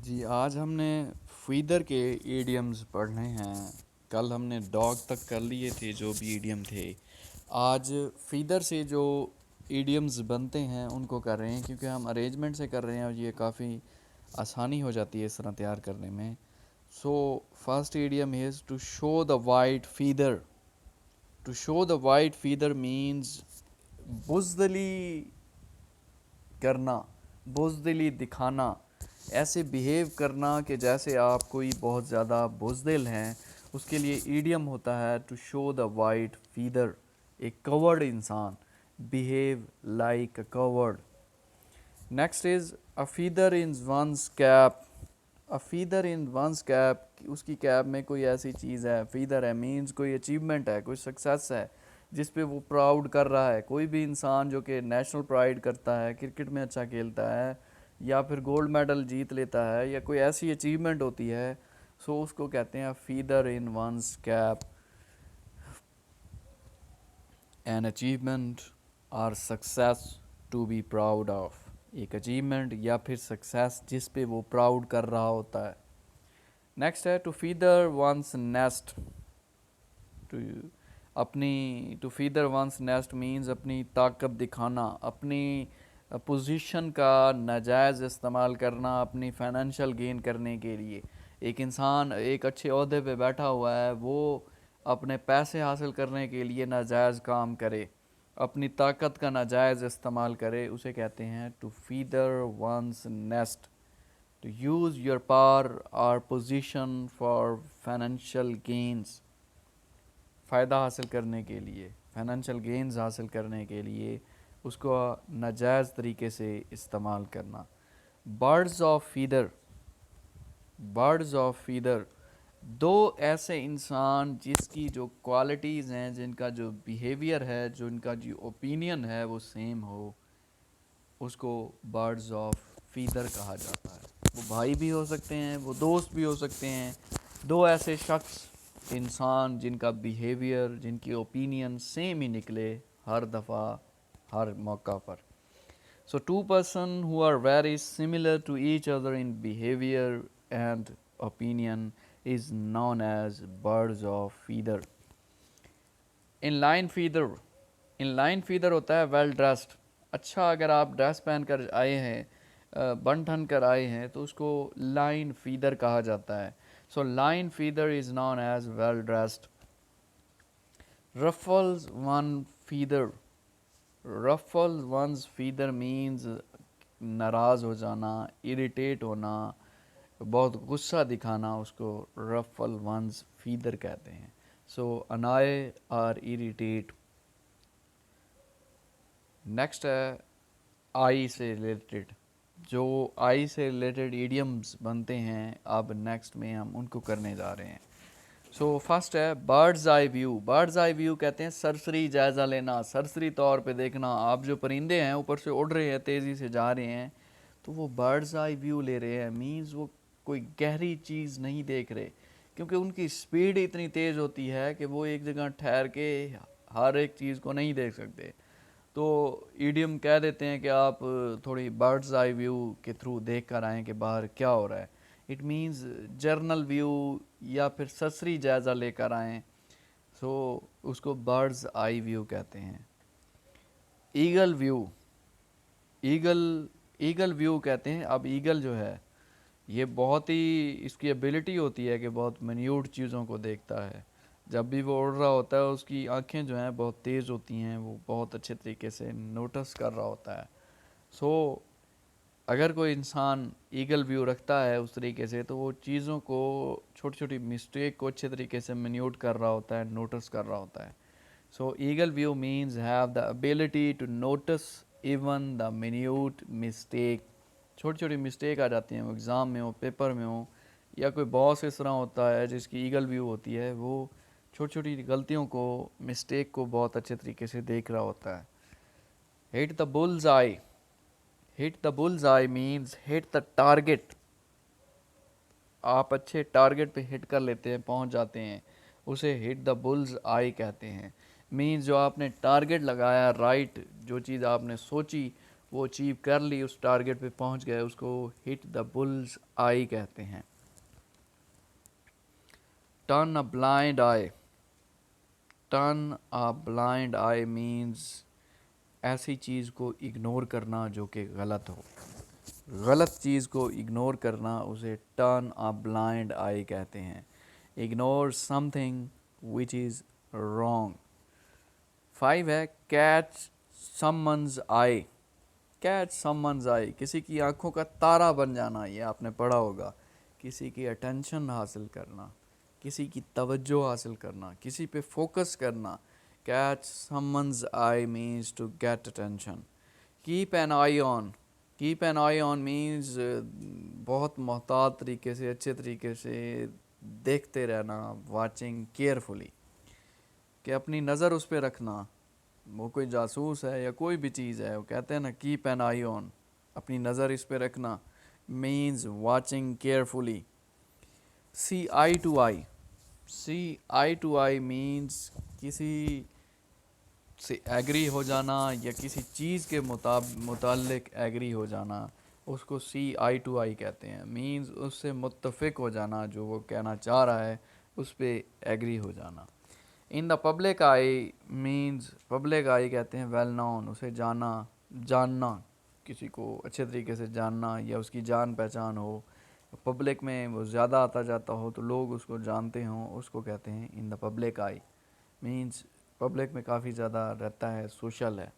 जी, आज हमने फीदर के ईडियम्स पढ़ने हैं। कल हमने डॉग तक कर लिए थे जो भी ईडियम थे। आज फीदर से जो ईडियम्स बनते हैं उनको कर रहे हैं, क्योंकि हम अरेंजमेंट से कर रहे हैं और ये काफ़ी आसानी हो जाती है इस तरह तैयार करने में। So first idiom is to show the white feather. To show the white feather means बुज़दिली करना, बुज़दिली दिखाना, ऐसे बिहेव करना कि जैसे आप कोई बहुत ज़्यादा बुज़दिल हैं। उसके लिए ईडियम होता है to show the white feather. एक कवर्ड इंसान, behave like a coward. Next is a feather in one's cap. A feather in one's cap, उसकी कैप में कोई ऐसी चीज़ है, फीदर है मीन्स कोई अचीवमेंट है, कोई सक्सेस है जिस पे वो प्राउड कर रहा है। कोई भी इंसान जो कि नेशनल प्राइड करता है, क्रिकेट में अच्छा खेलता है या फिर गोल्ड मेडल जीत लेता है या कोई ऐसी अचीवमेंट होती है, सो उसको कहते हैं feather in one's cap. An achievement और success to be proud of. एक अचीवमेंट या फिर सक्सेस जिस पे वो प्राउड कर रहा होता है। नेक्स्ट है to feather one's nest. To to feather one's nest means अपनी ताकत दिखाना, अपनी पोजीशन का नाजायज़ इस्तेमाल करना अपनी फाइनेंशियल गेन करने के लिए। एक इंसान एक अच्छे ओहदे पे बैठा हुआ है, वो अपने पैसे हासिल करने के लिए नाजायज़ काम करे, अपनी ताकत का नाजायज़ इस्तेमाल करे, उसे कहते हैं to feather one's nest. to use your power or position for financial gains। फ़ायदा हासिल करने के लिए, फाइनेंशियल गेंस हासिल करने के लिए उसको नाजायज़ तरीके से इस्तेमाल करना। Birds of feather. Birds of feather, दो ऐसे इंसान जिसकी जो क्वालिटीज़ हैं, जिनका जो बिहेवियर है, जो इनका जो ओपिनियन है वो सेम हो, उसको बर्ड्स ऑफ फीदर कहा जाता है। वो भाई भी हो सकते हैं, वो दोस्त भी हो सकते हैं। दो ऐसे शख्स, इंसान जिनका बिहेवियर, जिनकी ओपिनियन सेम ही निकले हर दफ़ा, हर मौका पर। So two person who are very similar to each other in behaviour and opinion is known as birds of feather. In line feather, in line feather होता है वेल ड्रेस्ड। अच्छा, अगर आप ड्रेस पहन कर आए हैं, बन ठन कर आए हैं, तो उसको लाइन फीदर कहा जाता है। So line feather is known as well dressed. Ruffles one feather. Ruffles one's feather means नाराज़ हो जाना, इरिटेट होना, बहुत गुस्सा दिखाना, उसको रफल वंस फीदर कहते हैं। सो अनाय और इरिटेट। नेक्स्ट है आई से रिलेटेड। जो आई से रिलेटेड ईडियम्स बनते हैं, अब नेक्स्ट में हम उनको करने जा रहे हैं। सो फर्स्ट है birds eye view. Birds eye view कहते हैं सरसरी जायज़ा लेना, सरसरी तौर पे देखना। आप जो परिंदे हैं ऊपर से उड़ रहे हैं, तेज़ी से जा रहे हैं, तो वो बर्ड्स आई व्यू ले रहे हैं। मीन्स वो कोई गहरी चीज़ नहीं देख रहे, क्योंकि उनकी स्पीड इतनी तेज़ होती है कि वो एक जगह ठहर के हर एक चीज़ को नहीं देख सकते। तो ईडियम कह देते हैं कि आप थोड़ी बर्ड्स आई व्यू के थ्रू देख कर आएँ कि बाहर क्या हो रहा है। इट मीन्स जर्नल व्यू या फिर सरसरी जायज़ा लेकर आएँ। सो उसको बर्ड्स आई व्यू कहते हैं। Eagle view. Eagle eagle view कहते हैं। अब ईगल जो है, ये बहुत ही, इसकी एबिलिटी होती है कि बहुत मिन्यूट चीज़ों को देखता है। जब भी वो उड़ रहा होता है, उसकी आंखें जो हैं बहुत तेज़ होती हैं, वो बहुत अच्छे तरीके से नोटिस कर रहा होता है। सो अगर कोई इंसान ईगल व्यू रखता है उस तरीके से, तो वो चीज़ों को, छोटी छोटी मिस्टेक को अच्छे तरीके से मिन्यूट कर रहा होता है, नोटिस कर रहा होता है। So eagle view means have the ability to notice even the minute mistake. छोटी छोटी मिस्टेक आ जाती हैं, वो एग्ज़ाम में हो, पेपर में हो, या कोई बॉस इस तरह होता है जिसकी ईगल व्यू होती है, वो छोटी छोटी गलतियों को, मिस्टेक को बहुत अच्छे तरीके से देख रहा होता है। Hit the bulls I. Hit the bulls I means hit the target. आप अच्छे टारगेट पे हिट कर लेते हैं, पहुंच जाते हैं, उसे हिट द बुल्स आई कहते हैं। मीन्स जो आपने टारगेट लगाया, राइट जो चीज़ आपने सोची वो अचीव कर ली, उस टारगेट पे पहुंच गए, उसको हिट द बुल्स आई कहते हैं। Turn a blind I, turn a blind I means ऐसी चीज़ को इग्नोर करना जो कि गलत हो, गलत चीज़ को इग्नोर करना उसे टर्न अ ब्लाइंड आई कहते हैं। Ignore something which is wrong. 5 है कैच समवन्स आई, कैच समवन्स आई किसी की आंखों का तारा बन जाना, ये आपने पढ़ा होगा। किसी की अटेंशन हासिल करना, किसी की तवज्जो हासिल करना, किसी पे फोकस करना। Catch someone's eye means to get attention. Keep an eye on, keep an eye on means बहुत मोहतात तरीके से, अच्छे तरीके से देखते रहना, वाचिंग केयरफुली, कि अपनी नज़र उस पर रखना। वो कोई जासूस है या कोई भी चीज़ है, वो कहते हैं ना कीप एन आई ऑन, अपनी नज़र इस पे रखना, means watching carefully. See eye to eye, see eye to eye means किसी से एग्री हो जाना या किसी चीज़ के मुतालिक एग्री हो जाना, उसको सी आई टू आई कहते हैं। मीन्स उससे मुत्तफ़िक हो जाना, जो वो कहना चाह रहा है उस पर एग्री हो जाना। In the public eye means public eye कहते हैं वेल नोन, उसे जाना, जानना, किसी को अच्छे तरीके से जानना या उसकी जान पहचान हो, पब्लिक में वो ज़्यादा आता जाता हो तो लोग उसको जानते हों, उसको कहते हैं इन the public eye. Means public में काफ़ी ज़्यादा रहता है, सोशल है।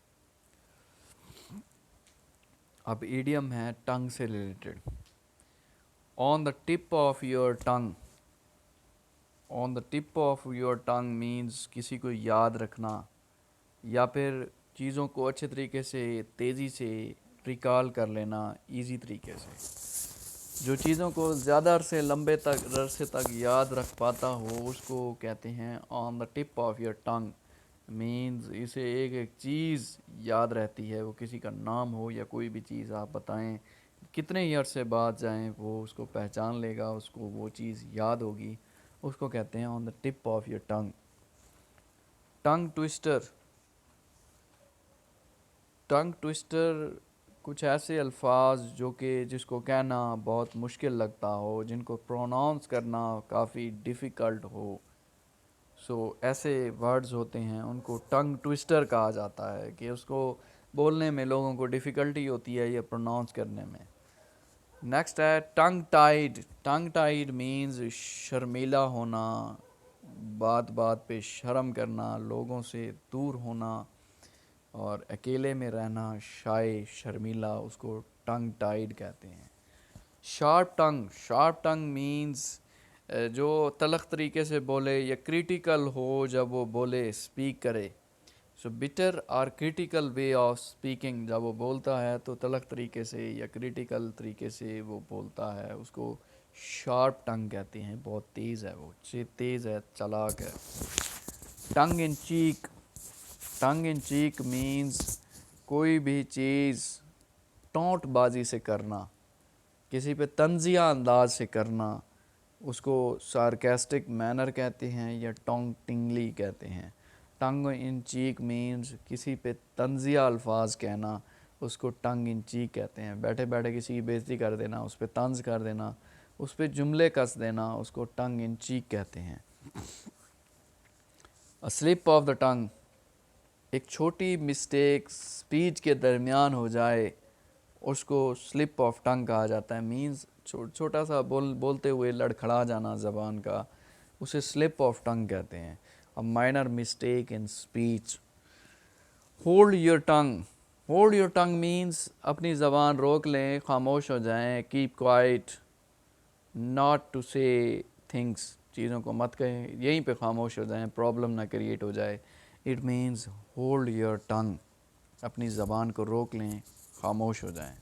अब ईडियम है टंग से related. On the tip of your tongue, on the tip of your tongue means किसी को याद रखना या फिर चीज़ों को अच्छे तरीके से तेज़ी से रिकॉल कर लेना, इजी तरीके से। जो चीज़ों को ज़्यादा अरसे लंबे तक अरसे तक याद रख पाता हो उसको कहते हैं on the tip of your tongue. Means इसे एक एक चीज़ याद रहती है, वो किसी का नाम हो या कोई भी चीज़ आप बताएं, कितने ही अरसे बाद जाएं वो उसको पहचान लेगा, उसको वो चीज़ याद होगी, उसको कहते हैं on the tip of your tongue. Tongue twister, tongue twister कुछ ऐसे अल्फाज जो कि जिसको कहना बहुत मुश्किल लगता हो, जिनको प्रोनाउंस करना काफ़ी डिफ़िकल्ट हो, ऐसे वर्ड्स होते हैं उनको टंग ट्विस्टर कहा जाता है, कि उसको बोलने में लोगों को डिफ़िकल्टी होती है या प्रोनाउंस करने में। नेक्स्ट है टंग टाइड, टंग टाइड मीन्स शर्मीला होना, बात बात पे शर्म करना, लोगों से दूर होना और अकेले में रहना, शाय शर्मीला, उसको टंग टाइड कहते हैं। शार्प टंग, शार्प टंग मीन्स जो तलख तरीके से बोले या क्रिटिकल हो जब वो बोले, स्पीक करे। सो बिटर और क्रिटिकल वे ऑफ स्पीकिंग, जब वो बोलता है तो तलख तरीके से या क्रिटिकल तरीके से वो बोलता है, उसको शार्प टंग कहते हैं। बहुत तेज़ है वो, तेज़ है, चालाक है। टंग इन चीक, टंग इन चीक मीन्स कोई भी चीज़ टोंटबाजी से करना, किसी पे तंजिया अंदाज से करना, उसको सार्केस्टिक मैनर कहते हैं या टोंग टिंगली कहते हैं। टंग इन चीक मीन्स किसी पे तंजिया अल्फाज कहना, उसको टंग इन चीक कहते हैं। बैठे बैठे किसी की बेइज्जती कर देना, उस पर तंज कर देना, उस पर जुमले कस देना, उसको टंग इन चीक कहते हैं। अ स्लिप ऑफ द टंग, एक छोटी मिस्टेक स्पीच के दरमियान हो जाए उसको स्लिप ऑफ टंग कहा जाता है। मीन्स छोटा सा बोलते हुए लड़खड़ा जाना ज़बान का, उसे स्लिप ऑफ टंग कहते हैं। A minor mistake in speech. Hold your tongue, hold your tongue means अपनी ज़बान रोक लें, खामोश हो जाएं, कीप क्वाइट, नॉट टू से थिंग्स, चीज़ों को मत कहें, यहीं पे खामोश हो जाएं, प्रॉब्लम ना क्रिएट हो जाए। It means hold your tongue, अपनी ज़बान को रोक लें, खामोश हो जाएं।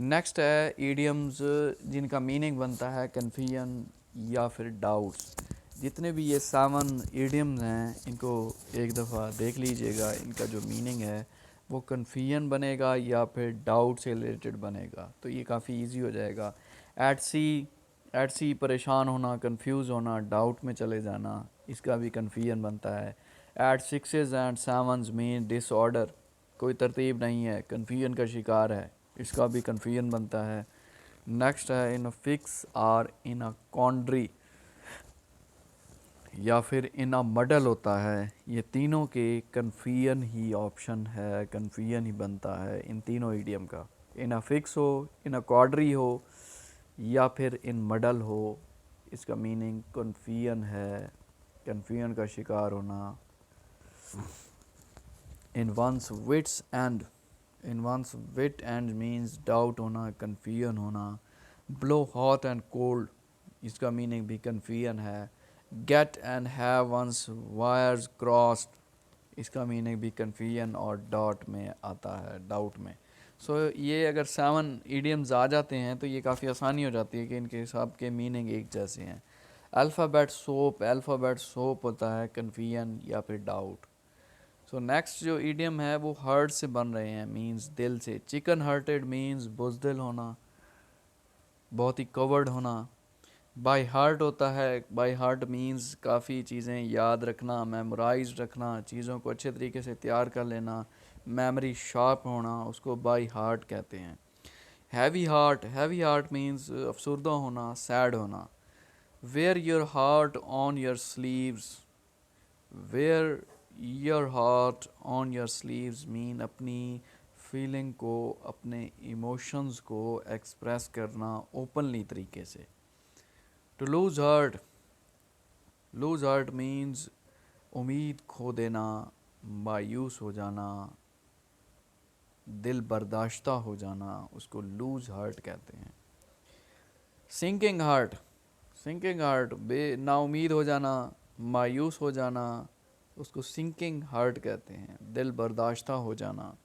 नेक्स्ट है ईडियम्स जिनका मीनिंग बनता है कन्फ्यूजन या फिर डाउट्स। जितने भी ये 7 ईडियम्स हैं इनको एक दफ़ा देख लीजिएगा, इनका जो मीनिंग है वो कन्फ्यूजन बनेगा या फिर डाउट से रिलेटेड बनेगा, तो ये काफ़ी इजी हो जाएगा। एट सी परेशान होना, कंफ्यूज होना, डाउट में चले जाना, इसका भी कन्फ्यूजन बनता है। Eight 6s and 7s mean disorder, कोई तरतीब नहीं है, कन्फ्यूजन का शिकार है, इसका भी कन्फ्यूजन बनता है। नेक्स्ट है इन अ फिक्स और इन अ कॉन्ड्री या फिर इन अ मडल होता है। ये तीनों के कन्फ्यूजन ही ऑप्शन है, कन्फ्यूजन ही बनता है इन तीनों ईडियम का। इन अ फिक्स हो, इन अ कॉन्ड्री हो या फिर इन मडल हो, इसका मीनिंग कन्फ्यूजन है, कन्फ्यूजन का शिकार होना। In one's wits end, in one's wit end means doubt होना, कन्फ्यूजन होना। ब्लो हॉट एंड कोल्ड, इसका मीनिंग भी कन्फ्यूजन है। Get and have one's wires crossed, इसका मीनिंग भी कन्फ्यूजन और डाउट में आता है, डाउट में। सो ये अगर 7 ईडियम्स आ जाते हैं तो ये काफ़ी आसानी हो जाती है कि इनके हिसाब के मीनिंग एक जैसे हैं। अल्फ़ाबेट सोप, अल्फ़ाबेट सोप होता है कन्फ्यूजन या फिर डाउट। सो नेक्स्ट जो ईडियम है वो हर्ट से बन रहे हैं, मींस दिल से। चिकन हर्टेड मींस बुज़दिल होना, बहुत ही कवर्ड होना। बाय हार्ट होता है, बाय हार्ट मींस काफ़ी चीज़ें याद रखना, मेमोराइज रखना, चीज़ों को अच्छे तरीके से तैयार कर लेना, मेमोरी शार्प होना, उसको बाय हार्ट कहते हैं। हैवी हार्ट मींस अफसरदा होना, सैड होना। Wear your heart on your sleeves, wear your heart on your sleeves mean अपनी फीलिंग को, अपने इमोशंस को एक्सप्रेस करना ओपनली तरीके से। टू लूज हार्ट मीन्स उम्मीद खो देना, मायूस हो जाना, दिल बर्दाश्ता हो जाना, उसको लूज हार्ट कहते हैं। सिंकिंग हार्ट, सिंकिंग हार्ट बे ना उम्मीद हो जाना, मायूस हो जाना, उसको सिंकिंग हार्ट कहते हैं, दिल बर्दाश्ता हो जाना।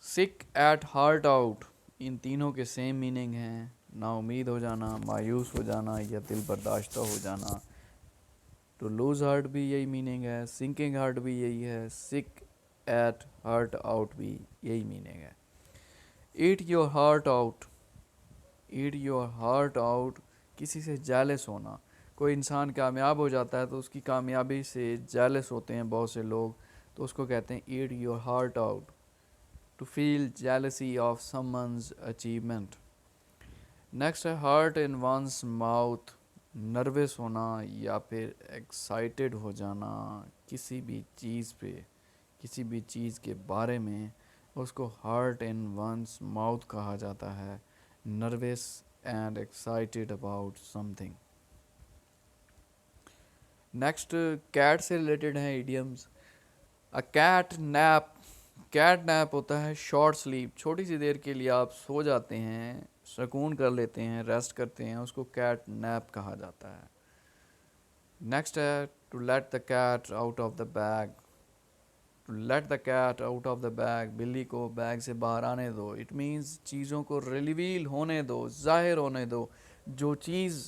सिक एट हार्ट आउट, इन तीनों के सेम मीनिंग हैं, ना उम्मीद हो जाना, मायूस हो जाना या दिल बर्दाश्ता हो जाना। तो लूज हार्ट भी यही मीनिंग है, सिंकिंग हार्ट भी यही है, सिक एट हार्ट आउट भी यही मीनिंग है। ईट your heart out, eat your heart out किसी से जेलस होना। कोई इंसान कामयाब हो जाता है तो उसकी कामयाबी से जेलस होते हैं बहुत से लोग, तो उसको कहते हैं eat your heart out, to feel jealousy of someone's achievement. Next है heart in one's mouth, nervous होना या फिर एक्साइटेड हो जाना किसी भी चीज़ पे, किसी भी चीज़ के बारे में, उसको हार्ट इन वंस माउथ कहा जाता है, nervous and excited about something. Next cat से रिलेटेड है idioms. A cat nap, cat nap होता है शॉर्ट स्लीप, छोटी सी देर के लिए आप सो जाते हैं, सुकून कर लेते हैं, रेस्ट करते हैं, उसको कैट नैप कहा जाता है। नेक्स्ट है to let the cat out of the bag, to let the cat out of the bag, बिल्ली को बैग से बाहर आने दो। इट मीन्स चीज़ों को रिवील होने दो, जाहिर होने दो, जो चीज़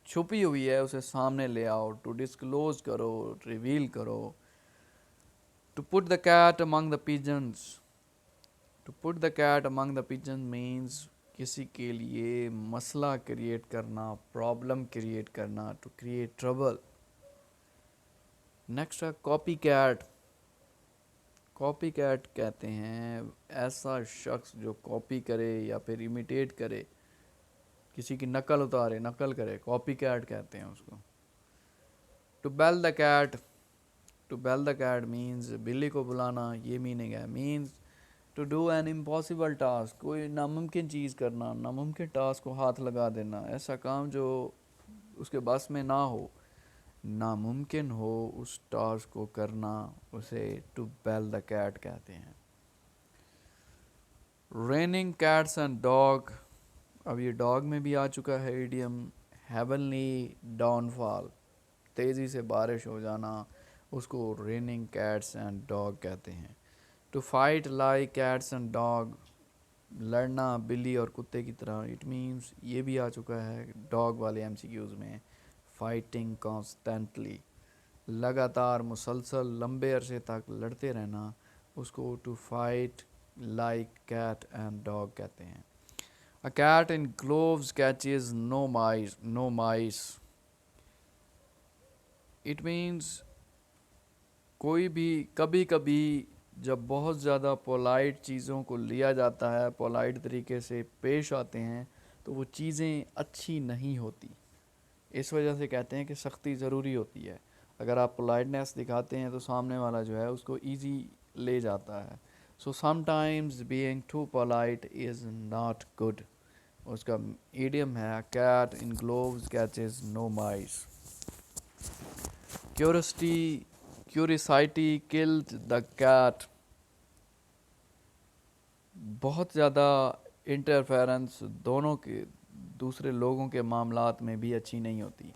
छुपी हुई है उसे सामने ले आओ, टू डिस्क्लोज करो, रिवील करो। To put the cat among the pigeons, to put the cat among the pigeon means किसी के लिए मसला क्रिएट करना, प्रॉब्लम क्रिएट करना, टू क्रिएट ट्रबल। नेक्स्ट है कॉपी कैट, कॉपी कैट कहते हैं ऐसा शख्स जो कॉपी करे या फिर इमिटेट करे, किसी की नकल उतारे, नकल करे, कॉपी कैट कहते हैं उसको। To bell the cat, to bell the cat means बिल्ली को बुलाना, ये मीनिंग है। Means to do an impossible task, कोई नामुमकिन चीज़ करना, नामुमकिन टास्क को हाथ लगा देना, ऐसा काम जो उसके बस में ना हो, नामुमकिन हो उस टास्क को करना, उसे टू बेल द कैट कहते हैं। रेनिंग कैट्स एंड डॉग, अब ये डॉग में भी आ चुका है इडियम। हेवनली डाउनफॉल, तेज़ी से बारिश हो जाना, उसको रेनिंग कैट्स एंड डॉग कहते हैं। To fight like cats and dog, लड़ना बिल्ली और कुत्ते की तरह, इट मीन्स ये भी आ चुका है डॉग वाले एमसीक्यूज़ में। फाइटिंग कॉन्स्टेंटली, लगातार मुसलसल लंबे अरसे तक लड़ते रहना, उसको to fight like cat and dog कहते हैं। A cat in gloves catches no mice, no mice, it means कोई भी कभी कभी जब बहुत ज़्यादा पोलाइट चीज़ों को लिया जाता है, पोलाइट तरीके से पेश आते हैं, तो वो चीज़ें अच्छी नहीं होती। इस वजह से कहते हैं कि सख्ती ज़रूरी होती है। अगर आप पोलाइटनेस दिखाते हैं तो सामने वाला जो है उसको ईजी ले जाता है। So sometimes being too polite is not good. उसका इडियम है cat in gloves catches no mice. Curiosity killed the cat. बहुत ज़्यादा इंटरफेरेंस दोनों के दूसरे लोगों के मामलात में भी अच्छी नहीं होती।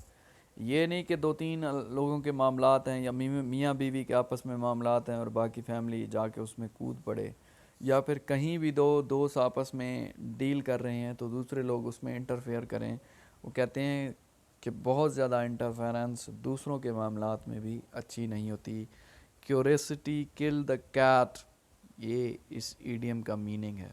ये नहीं कि दो तीन लोगों के मामलात हैं या मियाँ बीवी के आपस में मामलात हैं और बाकी फैमिली जाके उसमें कूद पड़े, या फिर कहीं भी दो दोस्त आपस में डील कर रहे हैं तो दूसरे लोग उसमें इंटरफेयर करें। वो कहते हैं कि बहुत ज़्यादा इंटरफेरेंस दूसरों के मामलात में भी अच्छी नहीं होती। क्यूरियोसिटी किल द कैट, ये इस ईडियम का मीनिंग है।